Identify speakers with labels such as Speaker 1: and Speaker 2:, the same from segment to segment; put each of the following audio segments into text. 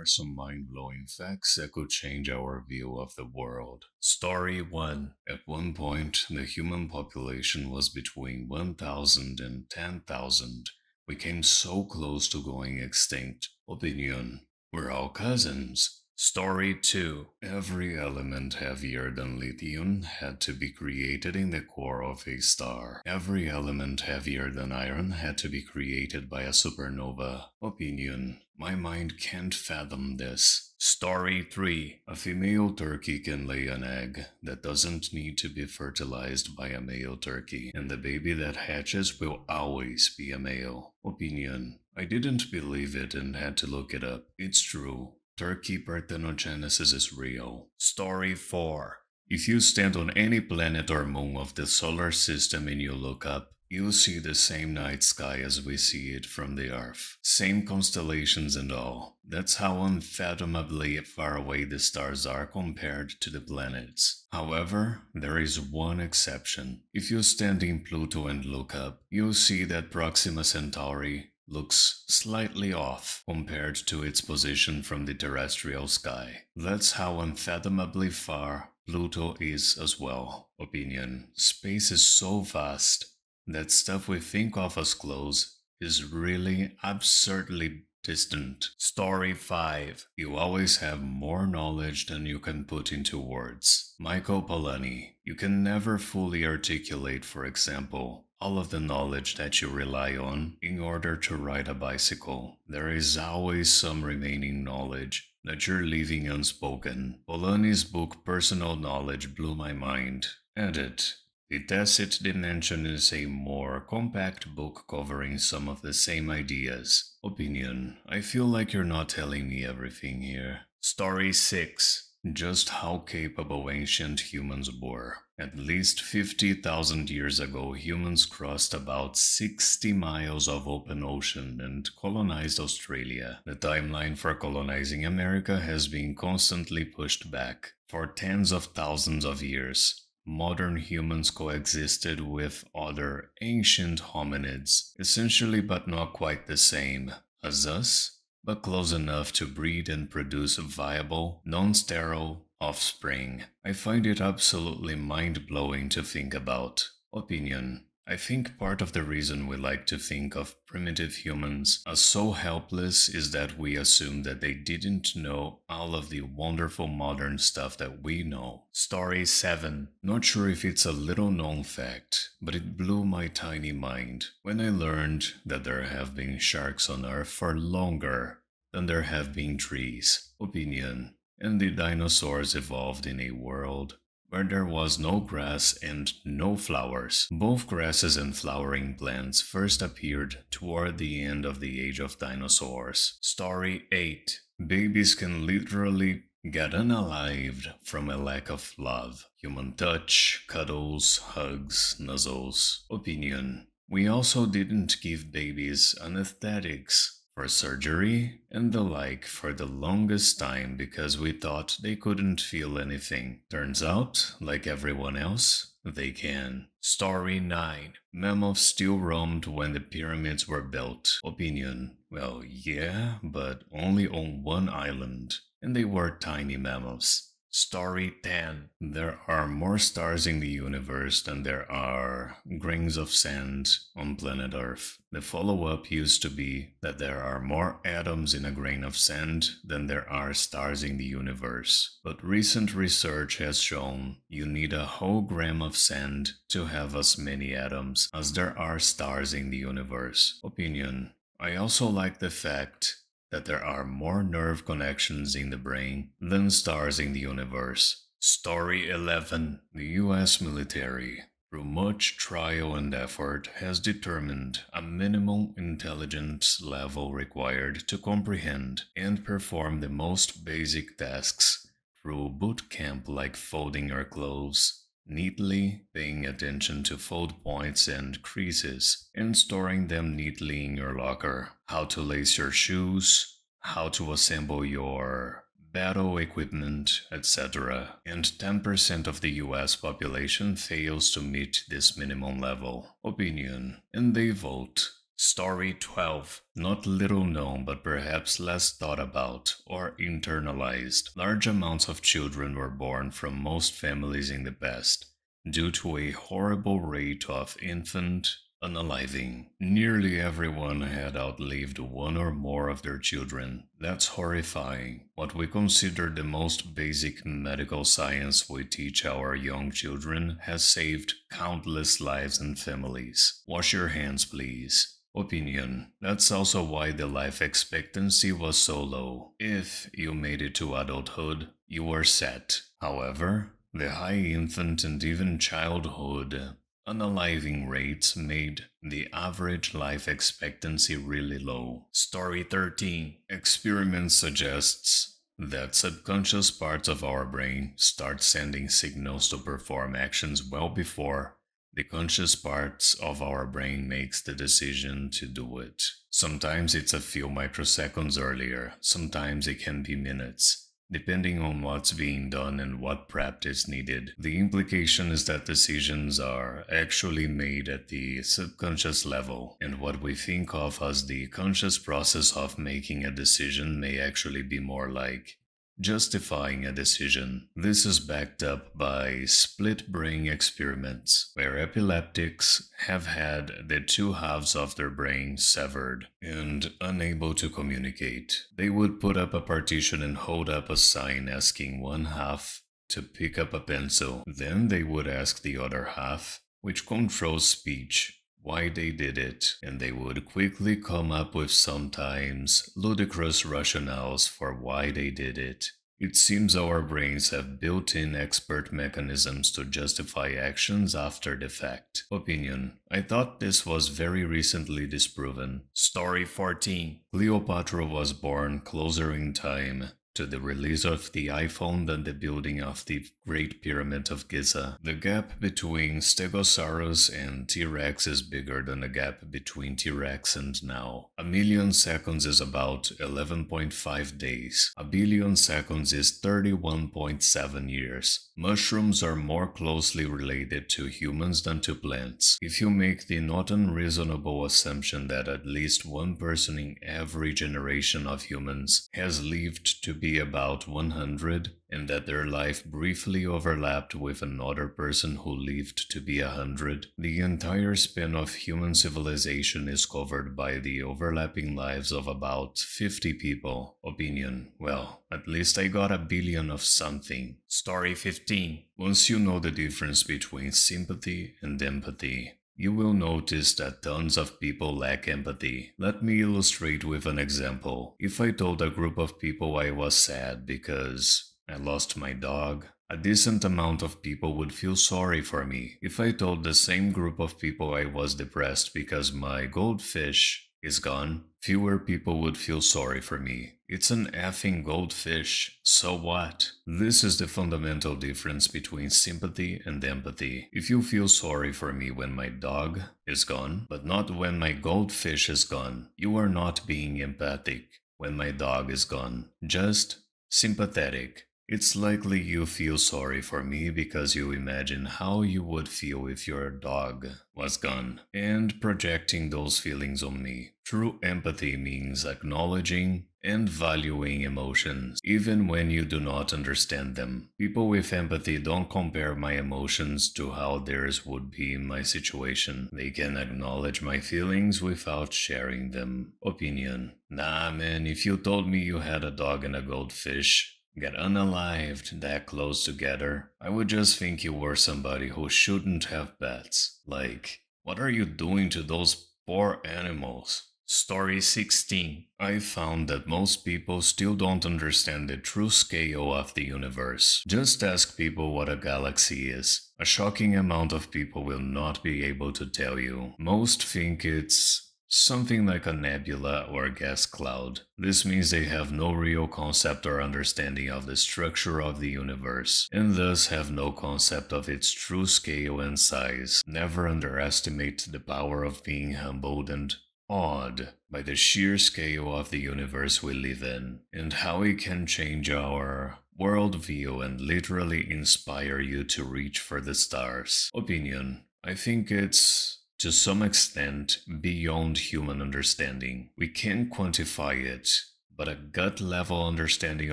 Speaker 1: are some mind-blowing facts that could change our view of the world. Story 1. At one point, the human population was between 1,000 and 10,000. We came so close to going extinct. Opinion. We're all cousins. Story 2. Every element heavier than lithium had to be created in the core of a star. Every element heavier than iron had to be created by a supernova. Opinion. My mind can't fathom this. Story 3. A female turkey can lay an egg that doesn't need to be fertilized by a male turkey, and the baby that hatches will always be a male. Opinion. I didn't believe it and had to look it up. It's true. Turkey parthenogenesis is real. Story 4. If you stand on any planet or moon of the solar system and you look up, you'll see the same night sky as we see it from the Earth. Same constellations and all. That's how unfathomably far away the stars are compared to the planets. However, there is one exception. If you stand in Pluto and look up, you'll see that Proxima Centauri looks slightly off compared to its position from the terrestrial sky. That's how unfathomably far Pluto is as well. Opinion. Space is so vast that stuff we think of as close is really absurdly distant. Story 5. You always have more knowledge than you can put into words. Michael Polanyi. You can never fully articulate, for example, all of the knowledge that you rely on in order to ride a bicycle. There is always some remaining knowledge that you're leaving unspoken. Polanyi's book Personal Knowledge blew my mind. Edit. The Tacit Dimension is a more compact book covering some of the same ideas. Opinion. I feel like you're not telling me everything here. Story 6. Just how capable ancient humans were. At least 50,000 years ago, humans crossed about 60 miles of open ocean and colonized Australia. The timeline for colonizing America has been constantly pushed back. For tens of thousands of years, modern humans coexisted with other ancient hominids, essentially but not quite the same as us, but close enough to breed and produce viable, non-sterile offspring. I find it absolutely mind-blowing to think about. Opinion. I think part of the reason we like to think of primitive humans as so helpless is that we assume that they didn't know all of the wonderful modern stuff that we know. Story 7. Not sure if it's a little known fact, but it blew my tiny mind when I learned that there have been sharks on Earth for longer than there have been trees. Opinion. And the dinosaurs evolved in a world where there was no grass and no flowers. Both grasses and flowering plants first appeared toward the end of the age of dinosaurs. Story 8. Babies can literally get unalived from a lack of love. Human touch, cuddles, hugs, nuzzles. Opinion. We also didn't give babies anesthetics for surgery and the like for the longest time because we thought they couldn't feel anything. Turns out, like everyone else, they can. Story 9. Mammoths still roamed when the pyramids were built. Opinion. Well, yeah, but only on one island, and they were tiny mammoths. Story 10. There are more stars in the universe than there are grains of sand on planet Earth. The follow-up used to be that there are more atoms in a grain of sand than there are stars in the universe. But recent research has shown you need a whole gram of sand to have as many atoms as there are stars in the universe. Opinion. I also like the fact that there are more nerve connections in the brain than stars in the universe. Story 11. The US military, through much trial and effort, has determined a minimum intelligence level required to comprehend and perform the most basic tasks through boot camp like folding your clothes neatly, paying attention to fold points and creases, and storing them neatly in your locker, how to lace your shoes, how to assemble your battle equipment, etc. And 10% of the US population fails to meet this minimum level. Opinion. And they vote. Story 12. Not little known, but perhaps less thought about or internalized. Large amounts of children were born from most families in the past due to a horrible rate of infant unaliving. Nearly everyone had outlived one or more of their children. That's horrifying. What we consider the most basic medical science we teach our young children has saved countless lives and families. Wash your hands, please. Opinion. That's also why the life expectancy was so low. If you made it to adulthood, you were set. However, the high infant and even childhood unaliving rates made the average life expectancy really low. Story 13. Experiment suggests that subconscious parts of our brain start sending signals to perform actions well before the conscious parts of our brain makes the decision to do it. Sometimes it's a few microseconds earlier, sometimes it can be minutes, depending on what's being done and what prep is needed. The implication is that decisions are actually made at the subconscious level, and what we think of as the conscious process of making a decision may actually be more like justifying a decision. This is backed up by split brain experiments, where epileptics have had the two halves of their brain severed and unable to communicate. They would put up a partition and hold up a sign asking one half to pick up a pencil. Then they would ask the other half, which controls speech, why they did it, and they would quickly come up with sometimes ludicrous rationales for why they did it. It seems our brains have built-in expert mechanisms to justify actions after the fact. Opinion. I thought this was very recently disproven. Story 14. Cleopatra was born closer in time to the release of the iPhone than the building of the Great Pyramid of Giza. The gap between Stegosaurus and T-Rex is bigger than the gap between T-Rex and now. A million seconds is about 11.5 days. A billion seconds is 31.7 years. Mushrooms are more closely related to humans than to plants. If you make the not unreasonable assumption that at least one person in every generation of humans has lived to be about 100, and that their life briefly overlapped with another person who lived to be 100, the entire span of human civilization is covered by the overlapping lives of about 50 people. Opinion. Well, at least I got a billion of something. Story 15. Once you know the difference between sympathy and empathy, you will notice that tons of people lack empathy. Let me illustrate with an example. If I told a group of people I was sad because I lost my dog, a decent amount of people would feel sorry for me. If I told the same group of people I was depressed because my goldfish is gone, fewer people would feel sorry for me. It's an effing goldfish. So what? This is the fundamental difference between sympathy and empathy. If you feel sorry for me when my dog is gone, but not when my goldfish is gone, you are not being empathic when my dog is gone. Just sympathetic. It's likely you feel sorry for me because you imagine how you would feel if your dog was gone, and projecting those feelings on me. True empathy means acknowledging and valuing emotions, even when you do not understand them. People with empathy don't compare my emotions to how theirs would be in my situation. They can acknowledge my feelings without sharing them. Opinion. Nah man, if you told me you had a dog and a goldfish get unalived that close together, I would just think you were somebody who shouldn't have pets. Like, what are you doing to those poor animals? Story 16. I found that most people still don't understand the true scale of the universe. Just ask people what a galaxy is. A shocking amount of people will not be able to tell you. Most think it's something like a nebula or a gas cloud. This means they have no real concept or understanding of the structure of the universe, and thus have no concept of its true scale and size. Never underestimate the power of being humbled and awed by the sheer scale of the universe we live in, and how it can change our worldview and literally inspire you to reach for the stars. Opinion. I think it's to some extent beyond human understanding. We can't quantify it, but a gut level understanding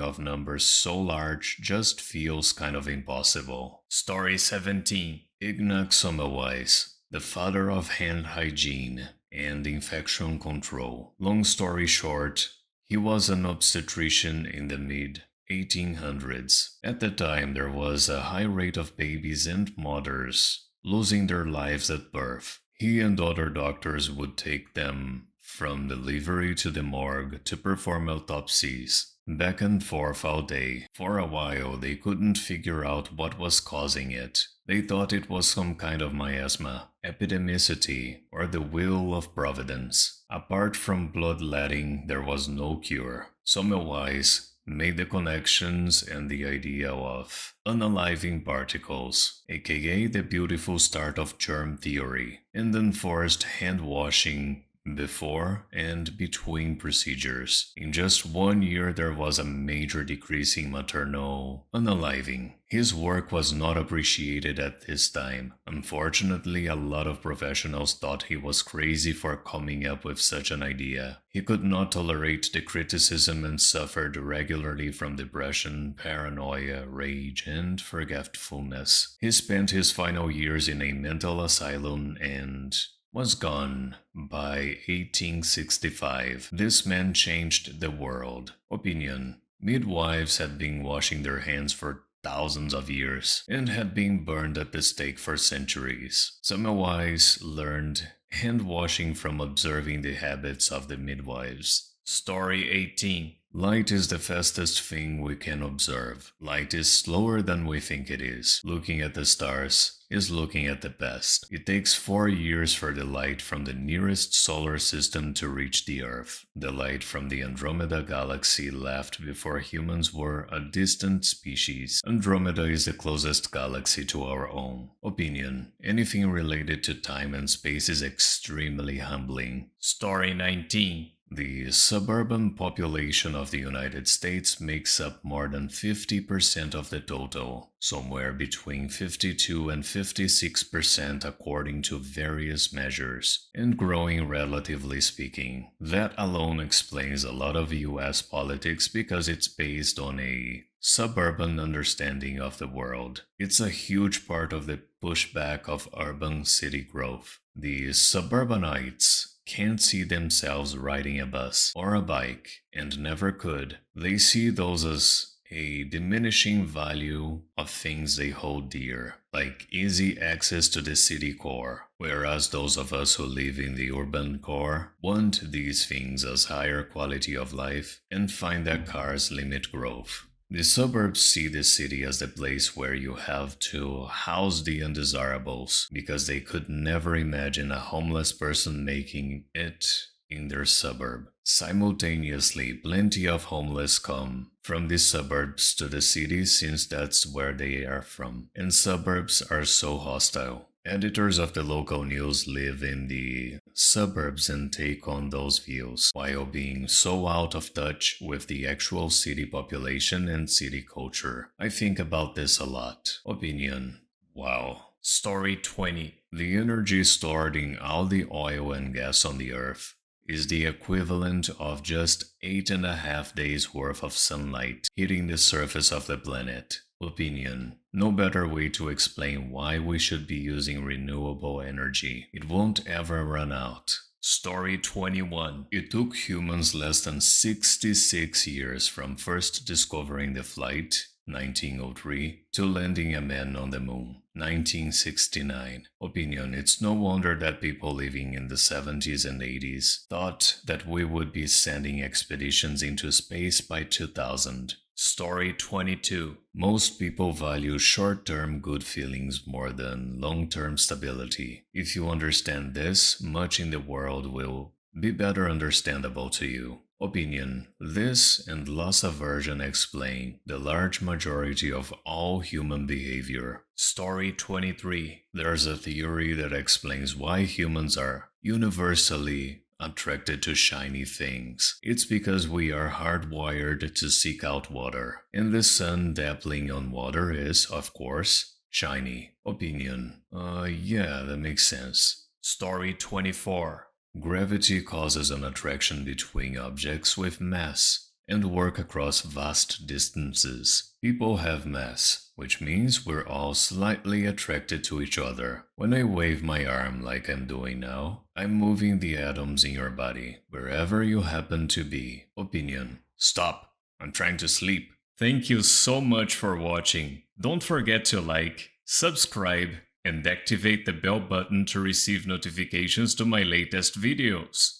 Speaker 1: of numbers so large just feels kind of impossible. Story 17. Ignaz Semmelweis, the father of hand hygiene and infection control. Long story short, he was an obstetrician in the mid 1800s. At the time, there was a high rate of babies and mothers losing their lives at birth. He and other doctors would take them from delivery to the morgue to perform autopsies, back and forth all day. For a while, they couldn't figure out what was causing it. They thought it was some kind of miasma, epidemicity, or the will of providence. Apart from bloodletting, there was no cure. Semmelweis made the connections and the idea of unaliving particles, aka the beautiful start of germ theory, and enforced hand washing before and between procedures. In just 1 year, there was a major decrease in maternal unaliving. His work was not appreciated at this time. Unfortunately, a lot of professionals thought he was crazy for coming up with such an idea. He could not tolerate the criticism and suffered regularly from depression, paranoia, rage, and forgetfulness. He spent his final years in a mental asylum and was gone by 1865. This man changed the world. Opinion. Midwives had been washing their hands for thousands of years and had been burned at the stake for centuries. Semmelweis learned hand washing from observing the habits of the midwives. Story 18. Light is the fastest thing we can observe. Light is slower than we think it is. Looking at the stars is looking at the past. It takes 4 years for the light from the nearest solar system to reach the Earth. The light from the Andromeda galaxy left before humans were a distant species. Andromeda is the closest galaxy to our own. Opinion. Anything related to time and space is extremely humbling. Story 19. The suburban population of the United States makes up more than 50% of the total, somewhere between 52 and 56% according to various measures, and growing relatively speaking. That alone explains a lot of US politics because it's based on a suburban understanding of the world. It's a huge part of the pushback of urban city growth. The suburbanites can't see themselves riding a bus or a bike and never could. They see those as a diminishing value of things they hold dear, like easy access to the city core, whereas those of us who live in the urban core want these things as higher quality of life and find that cars limit growth. The suburbs see the city as the place where you have to house the undesirables because they could never imagine a homeless person making it in their suburb. Simultaneously, plenty of homeless come from the suburbs to the cities since that's where they are from, and suburbs are so hostile. Editors of the local news live in the suburbs and take on those views, while being so out of touch with the actual city population and city culture. I think about this a lot. Opinion. Wow. Story 20. The energy stored in all the oil and gas on the earth is the equivalent of just 8.5 days worth of sunlight hitting the surface of the planet. Opinion. No better way to explain why we should be using renewable energy. It won't ever run out. Story 21. It took humans less than 66 years from first discovering the flight, 1903, to landing a man on the moon, 1969. Opinion. It's no wonder that people living in the 70s and 80s thought that we would be sending expeditions into space by 2000. Story 22. Most people value short-term good feelings more than long-term stability. If you understand this, much in the world will be better understandable to you. Opinion. This and loss aversion explain the large majority of all human behavior. Story 23. There's a theory that explains why humans are universally attracted to shiny things. It's because we are hardwired to seek out water, and the sun dappling on water is, of course, shiny. Opinion. Yeah, that makes sense. Story 24. Gravity causes an attraction between objects with mass and work across vast distances. People have mass, which means we're all slightly attracted to each other. When I wave my arm like I'm doing now, I'm moving the atoms in your body, wherever you happen to be. Opinion. Stop. I'm trying to sleep. Thank you so much for watching. Don't forget to like, subscribe, and activate the bell button to receive notifications to my latest videos.